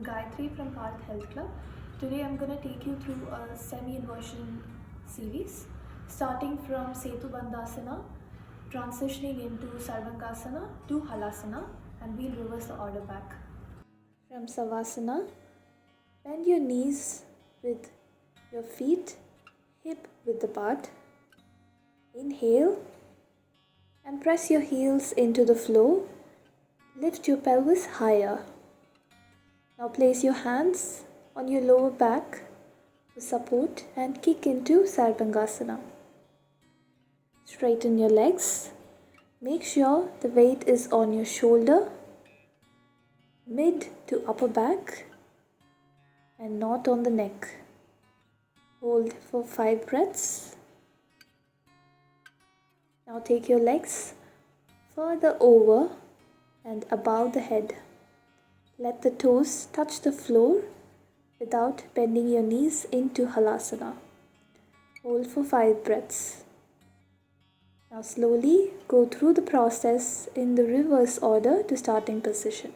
Gayatri from Parth Health Club. Today I'm going to take you through a semi-inversion series starting from Setu Bandhasana, transitioning into SARVANGASANA to HALASANA, and we'll reverse the order back. From Savasana, bend your knees with your feet hip width apart. Inhale and press your heels into the floor. Lift your pelvis higher. Now place your hands on your lower back for support and kick into Sarvangasana. Straighten your legs. Make sure the weight is on your shoulder, mid to upper back, and not on the neck. Hold for 5 breaths. Now take your legs further over and above the head. Let the toes touch the floor without bending your knees into Halasana. Hold for 5 breaths. Now slowly go through the process in the reverse order to starting position.